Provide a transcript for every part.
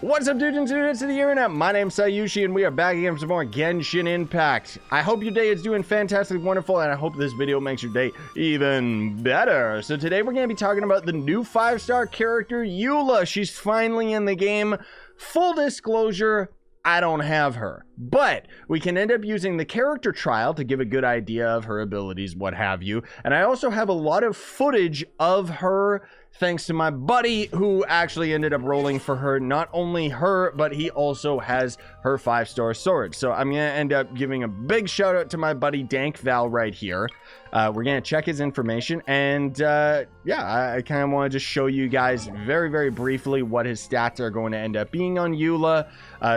What's up, dudes and students of the internet? My name's Scyushi, and we are back again for some more Genshin Impact. I hope your day is doing fantastic, wonderful, and I hope this video makes your day even better. So today we're going to be talking about the new 5-star character, Eula. She's finally in the game. Full disclosure, I don't have her, but we can end up using the character trial to give a good idea of her abilities, what have you. And I also have a lot of footage of her, thanks to my buddy who actually ended up rolling for her. Not only her, but he also has her 5-star sword. So I'm going to end up giving a big shout out to my buddy Dank Val right here. We're going to check his information, and yeah, I kind of want to just show you guys very, very briefly what his stats are going to end up being on Eula.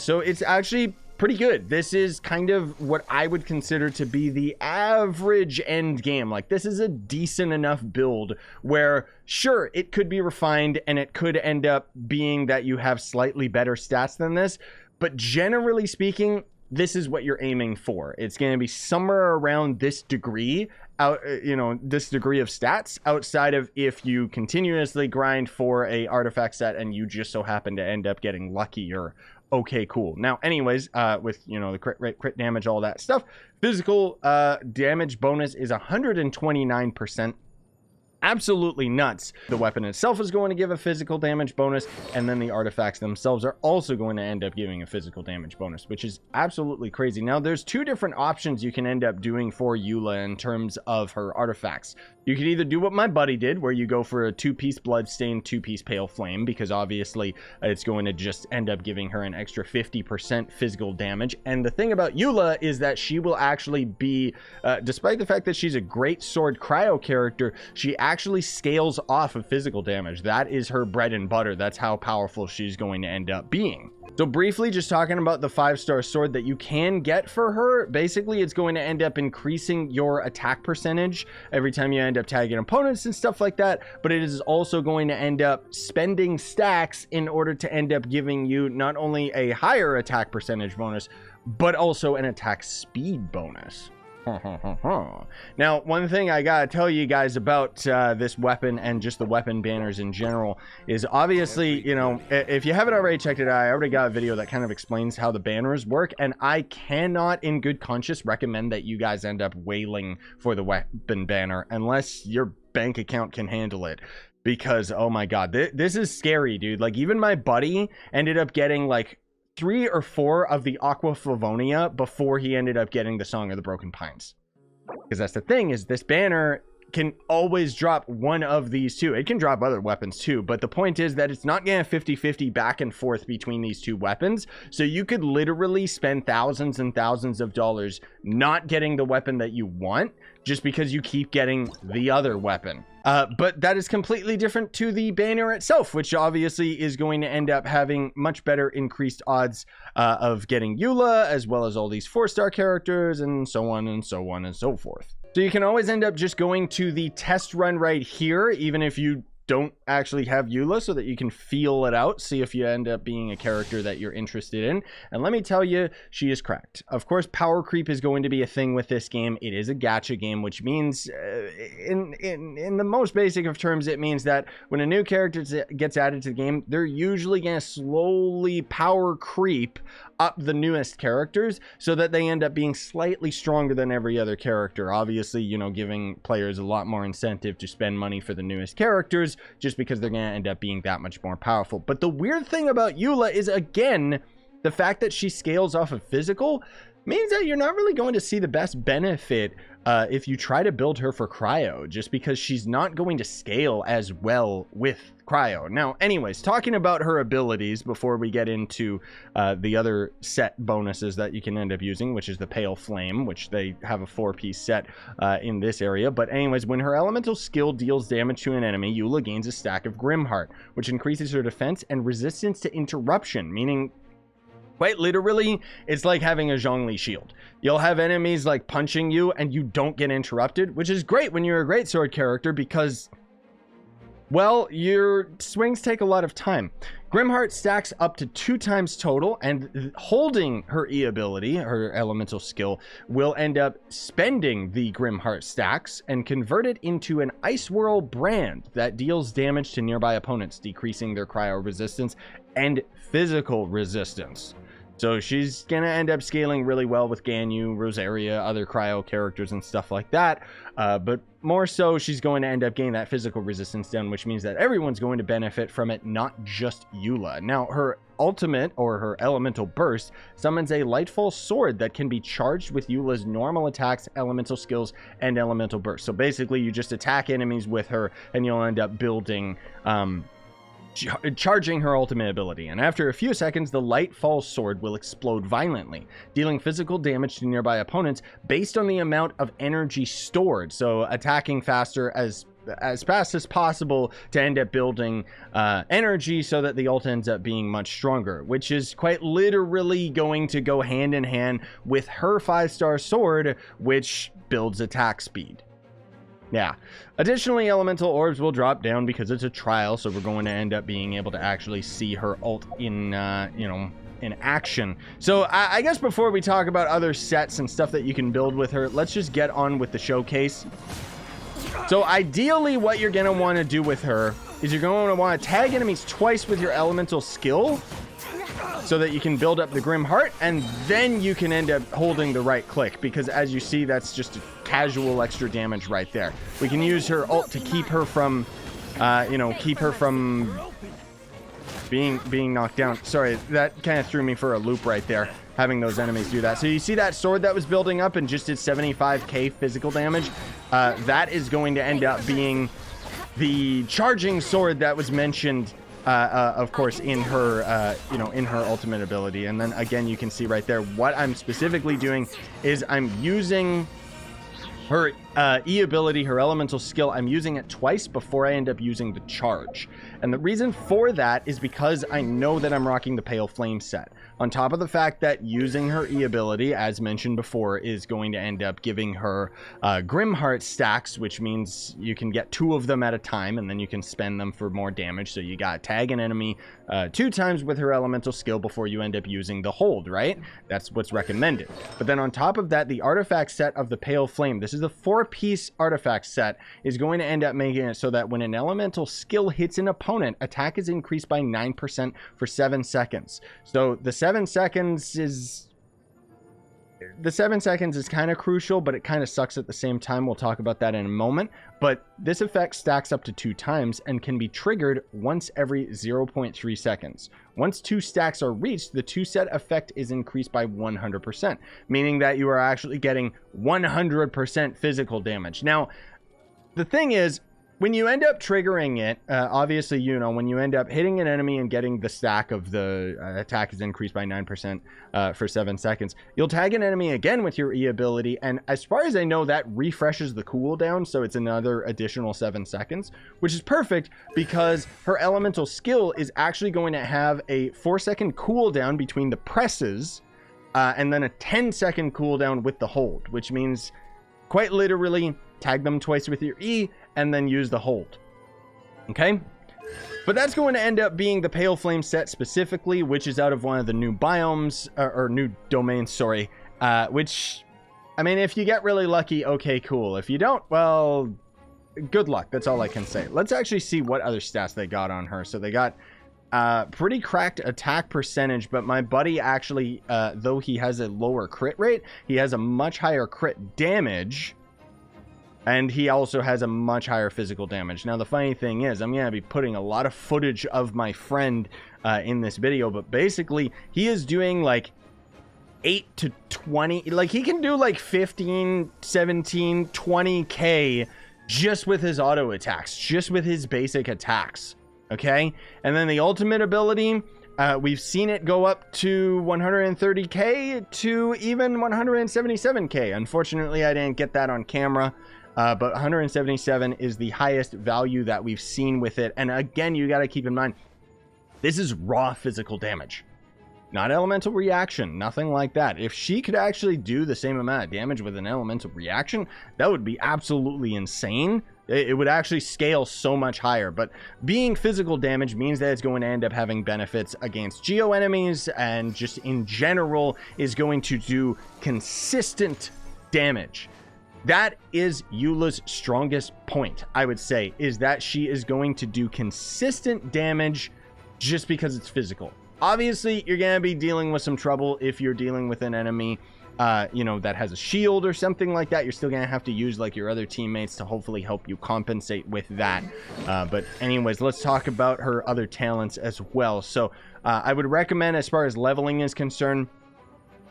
So it's actually pretty good. This is kind of what I would consider to be the average end game. Like, this is a decent enough build where, sure, it could be refined and it could end up being that you have slightly better stats than this, but generally speaking, this is what you're aiming for. It's going to be somewhere around this degree, this degree of stats, outside of if you continuously grind for a artifact set and you just so happen to end up getting lucky or okay, cool. Now, anyways, with, the crit rate, crit damage, all that stuff, physical damage bonus is 129%. Absolutely nuts. The weapon itself is going to give a physical damage bonus, and then the artifacts themselves are also going to end up giving a physical damage bonus, which is absolutely crazy. Now, there's two different options you can end up doing for Eula in terms of her artifacts. You can either do what my buddy did, where you go for a 2-piece Bloodstain, 2-piece Pale Flame, because obviously it's going to just end up giving her an extra 50% physical damage. And the thing about Eula is that she will actually be, despite the fact that she's a greatsword cryo character, she actually scales off of physical damage. That is her bread and butter. That's how powerful she's going to end up being. So briefly, just talking about the 5-star sword that you can get for her, basically it's going to end up increasing your attack percentage every time you end up tagging opponents and stuff like that, but it is also going to end up spending stacks in order to end up giving you not only a higher attack percentage bonus, but also an attack speed bonus. Now, one thing I gotta tell you guys about this weapon and just the weapon banners in general is obviously, if you haven't already checked it out, I already got a video that kind of explains how the banners work, and I cannot in good conscience recommend that you guys end up wailing for the weapon banner unless your bank account can handle it. Because, oh my god, this is scary, dude. Like, even my buddy ended up getting like 3 or 4 of the Aqua Flavonia before he ended up getting the Song of the Broken Pines. Because that's the thing, is this banner can always drop one of these two. It can drop other weapons too, but the point is that it's not going to 50-50 back and forth between these two weapons. So you could literally spend thousands and thousands of dollars not getting the weapon that you want just because you keep getting the other weapon. But that is completely different to the banner itself, which obviously is going to end up having much better increased odds of getting Eula, as well as all these 4-star characters, and so on and so on and so forth. So you can always end up just going to the test run right here, even if you don't actually have Eula, so that you can feel it out, see if you end up being a character that you're interested in. And let me tell you, she is cracked. Of course, power creep is going to be a thing with this game. It is a gacha game, which means in the most basic of terms, it means that when a new character gets added to the game, they're usually going to slowly power creep up the newest characters so that they end up being slightly stronger than every other character. Obviously, giving players a lot more incentive to spend money for the newest characters, just because they're going to end up being that much more powerful. But the weird thing about Eula is, again, the fact that she scales off of physical means that you're not really going to see the best benefit if you try to build her for cryo, just because she's not going to scale as well with cryo. Now, anyways, talking about her abilities before we get into the other set bonuses that you can end up using, which is the Pale Flame, which they have a 4-piece set in this area. But anyways, when her elemental skill deals damage to an enemy, Eula gains a stack of Grimheart, which increases her defense and resistance to interruption, meaning quite literally, it's like having a Zhongli shield. You'll have enemies like punching you and you don't get interrupted, which is great when you're a greatsword character because, well, your swings take a lot of time. Grimheart stacks up to 2 times total, and holding her E ability, her elemental skill, will end up spending the Grimheart stacks and convert it into an Ice Whirl brand that deals damage to nearby opponents, decreasing their cryo resistance and physical resistance. So she's gonna end up scaling really well with Ganyu, Rosaria, other cryo characters and stuff like that. But more so, she's going to end up getting that physical resistance down, which means that everyone's going to benefit from it, not just Eula. Now, her ultimate, or her elemental burst, summons a lightfall sword that can be charged with Eula's normal attacks, elemental skills, and elemental burst. So basically, you just attack enemies with her, and you'll end up building... charging her ultimate ability, and after a few seconds the lightfall sword will explode violently, dealing physical damage to nearby opponents based on the amount of energy stored, so attacking faster as fast as possible to end up building energy so that the ult ends up being much stronger, which is quite literally going to go hand in hand with her 5-star sword, which builds attack speed. Yeah. Additionally, elemental orbs will drop down because it's a trial, so we're going to end up being able to actually see her ult in, in action. So I guess before we talk about other sets and stuff that you can build with her, let's just get on with the showcase. So ideally, what you're going to want to do with her is you're going to want to tag enemies twice with your elemental skill so that you can build up the Grim Heart, and then you can end up holding the right click, because as you see, that's just a casual extra damage right there. We can use her ult to keep her from, being knocked down. Sorry, that kind of threw me for a loop right there, having those enemies do that. So you see that sword that was building up and just did 75k physical damage? That is going to end up being the charging sword that was mentioned of course in her in her ultimate ability. And then again, you can see right there what I'm specifically doing is I'm using her E ability, her elemental skill. I'm using it twice before I end up using the charge, and the reason for that is because I know that I'm rocking the Pale Flame set, on top of the fact that using her E ability, as mentioned before, is going to end up giving her Grim Heart stacks, which means you can get 2 of them at a time, and then you can spend them for more damage. So you got tag an enemy 2 times with her elemental skill before you end up using the hold, right? That's what's recommended. But then on top of that, the artifact set of the Pale Flame, this is a 4-piece artifact set, is going to end up making it so that when an elemental skill hits an opponent, attack is increased by 9% for 7 seconds. So the 7 seconds is kind of crucial, but it kind of sucks at the same time. We'll talk about that in a moment. But this effect stacks up to 2 times and can be triggered once every 0.3 seconds. Once 2 stacks are reached, the 2-set effect is increased by 100%, meaning that you are actually getting 100% physical damage. Now, the thing is, when you end up triggering it, obviously, when you end up hitting an enemy and getting the stack of the attack is increased by 9% for 7 seconds, you'll tag an enemy again with your E ability, and as far as I know, that refreshes the cooldown, so it's another additional 7 seconds, which is perfect because her elemental skill is actually going to have a 4-second cooldown between the presses, and then a 10-second cooldown with the hold, which means quite literally tag them twice with your E and then use the hold. Okay, but that's going to end up being the Pale Flame set specifically, which is out of one of the new biomes, or new domains, sorry, which, I mean, if you get really lucky, okay, cool. If you don't, well, good luck. That's all I can say. Let's actually see what other stats they got on her. So they got pretty cracked attack percentage, but my buddy actually, though he has a lower crit rate, he has a much higher crit damage, and he also has a much higher physical damage. Now, the funny thing is, I'm going to be putting a lot of footage of my friend in this video, but basically, he is doing like 8 to 20, like he can do like 15, 17, 20k just with his auto attacks, just with his basic attacks, okay? And then the ultimate ability, we've seen it go up to 130k to even 177k. Unfortunately, I didn't get that on camera. But 177 is the highest value that we've seen with it. And again, you got to keep in mind, this is raw physical damage, not elemental reaction, nothing like that. If she could actually do the same amount of damage with an elemental reaction, that would be absolutely insane. It would actually scale so much higher. But being physical damage means that it's going to end up having benefits against geo enemies, and just in general is going to do consistent damage. That is Eula's strongest point, I would say, is that she is going to do consistent damage just because it's physical. Obviously, you're going to be dealing with some trouble if you're dealing with an enemy, you know, that has a shield or something like that. You're still going to have to use like your other teammates to hopefully help you compensate with that. But anyways, let's talk about her other talents as well. So I would recommend, as far as leveling is concerned,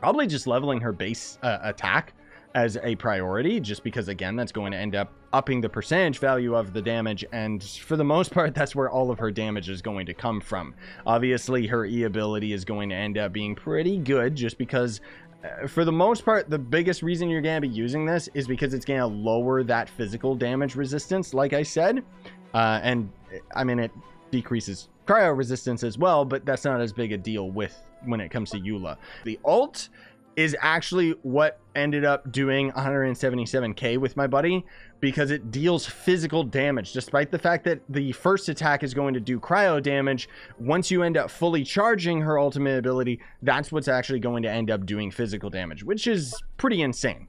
probably just leveling her base attack as a priority, just because again that's going to end up upping the percentage value of the damage, and for the most part that's where all of her damage is going to come from. Obviously her E ability is going to end up being pretty good, just because for the most part the biggest reason you're going to be using this is because it's going to lower that physical damage resistance, like I said, and I mean it decreases cryo resistance as well, but that's not as big a deal with when it comes to Eula. The ult is actually what ended up doing 177k with my buddy, because it deals physical damage. Despite the fact that the first attack is going to do cryo damage, once you end up fully charging her ultimate ability, that's what's actually going to end up doing physical damage, which is pretty insane.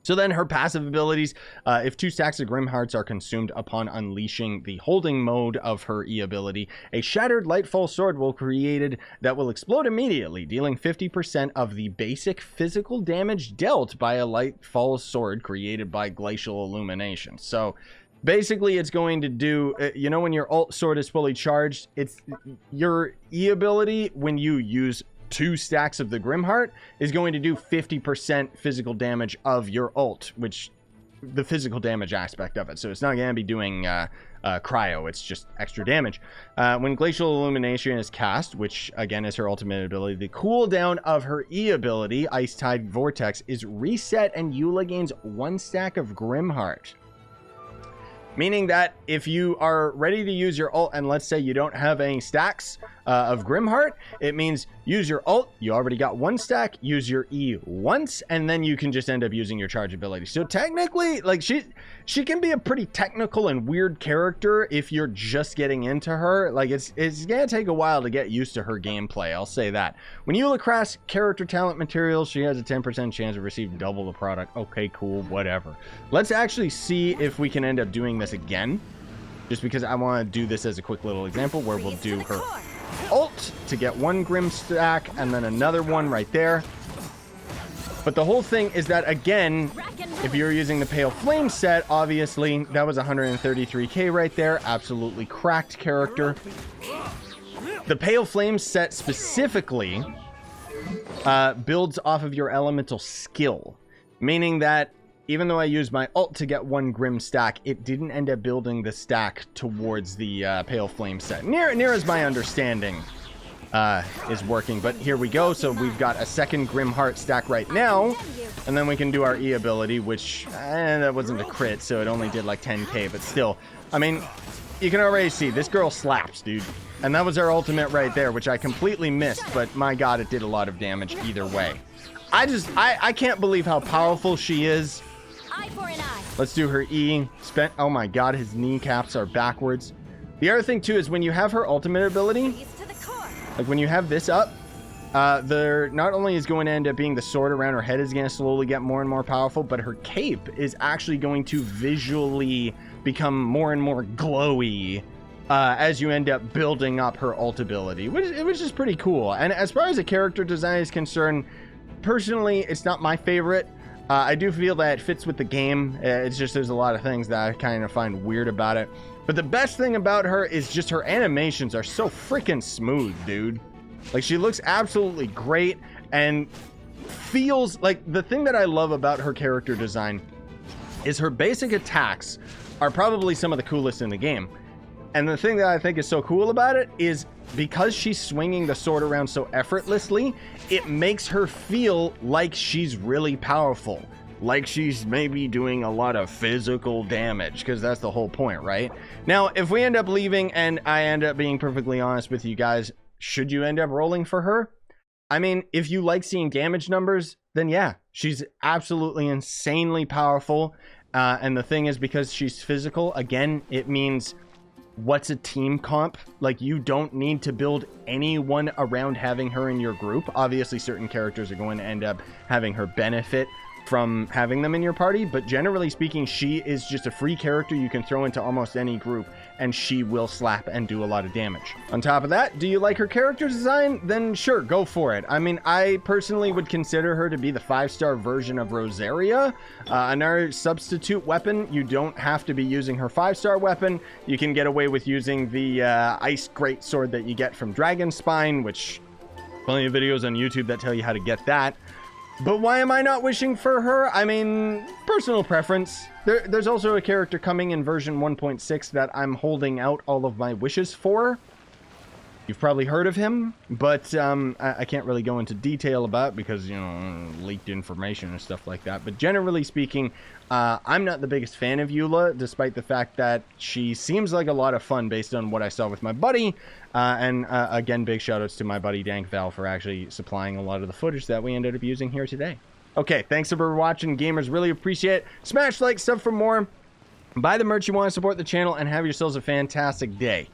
So then her passive abilities, if 2 stacks of Grim Hearts are consumed upon unleashing the holding mode of her E ability, a shattered Lightfall sword will created that will explode immediately, dealing 50% of the basic physical damage dealt by a Lightfall sword created by glacial illumination. So basically it's going to do, you know, when your ult sword is fully charged, it's your E ability when you use 2 stacks of the Grimheart is going to do 50% physical damage of your ult, which the physical damage aspect of it. So it's not going to be doing cryo, it's just extra damage. When Glacial Illumination is cast, which again is her ultimate ability, the cooldown of her E ability, Ice Tide Vortex, is reset and Eula gains 1 stack of Grimheart. Meaning that if you are ready to use your ult and let's say you don't have any stacks of Grimheart, it means use your ult, you already got 1 stack, use your E once, and then you can just end up using your charge ability. So technically, like she can be a pretty technical and weird character if you're just getting into her. Like it's gonna take a while to get used to her gameplay, I'll say that. When you look across character talent materials, she has a 10% chance of receiving double the product. Okay, cool, whatever. Let's actually see if we can end up doing this again, just because I want to do this as a quick little example where we'll do her ult to get 1 Grim stack and then another one right there. But the whole thing is that, again, if you're using the Pale Flame set, obviously that was 133k right there. Absolutely cracked character. The Pale Flame set specifically builds off of your elemental skill, meaning that even though I used my ult to get 1 Grim stack, it didn't end up building the stack towards the Pale Flame set. Near as my understanding is working, but here we go. So we've got a 2nd Grim Heart stack right now, and then we can do our E ability, which that wasn't a crit, so it only did like 10k, but still, I mean, you can already see this girl slaps, dude. And that was our ultimate right there, which I completely missed, but my god, it did a lot of damage either way. I can't believe how powerful she is. Let's do her E. Oh my god, his kneecaps are backwards. The other thing too is when you have her ultimate ability, like when you have this up, there not only is going to end up being the sword around her head is going to slowly get more and more powerful, but her cape is actually going to visually become more and more glowy as you end up building up her ult ability, which is pretty cool. And as far as the character design is concerned, personally, it's not my favorite. I do feel that it fits with the game. It's just there's a lot of things that I kind of find weird about it. But the best thing about her is just her animations are so freaking smooth, dude. Like, she looks absolutely great and feels like the thing that I love about her character design is her basic attacks are probably some of the coolest in the game. And the thing that I think is so cool about it is because she's swinging the sword around so effortlessly, it makes her feel like she's really powerful. Like she's maybe doing a lot of physical damage, because that's the whole point, right? Now, if we end up leaving and I end up being perfectly honest with you guys, should you end up rolling for her? I mean, if you like seeing damage numbers, then yeah, she's absolutely insanely powerful. And the thing is, because she's physical, again, it means what's a team comp? Like, you don't need to build anyone around having her in your group. Obviously, certain characters are going to end up having her benefit from having them in your party, but generally speaking, she is just a free character you can throw into almost any group, and she will slap and do a lot of damage. On top of that, do you like her character design? Then sure, go for it. I mean, I personally would consider her to be the 5-star version of Rosaria, another substitute weapon. You don't have to be using her 5-star weapon. You can get away with using the ice greatsword that you get from Dragonspine, which plenty of videos on YouTube that tell you how to get that. But why am I not wishing for her? I mean, personal preference. There's also a character coming in version 1.6 that I'm holding out all of my wishes for. You've probably heard of him, but I can't really go into detail about it because, you know, leaked information and stuff like that. But generally speaking, I'm not the biggest fan of Eula, despite the fact that she seems like a lot of fun based on what I saw with my buddy. Again, big shoutouts to my buddy Dank Val for actually supplying a lot of the footage that we ended up using here today. Okay, thanks for watching, gamers. Really appreciate it. Smash like, sub for more. Buy the merch you want to support the channel, and have yourselves a fantastic day.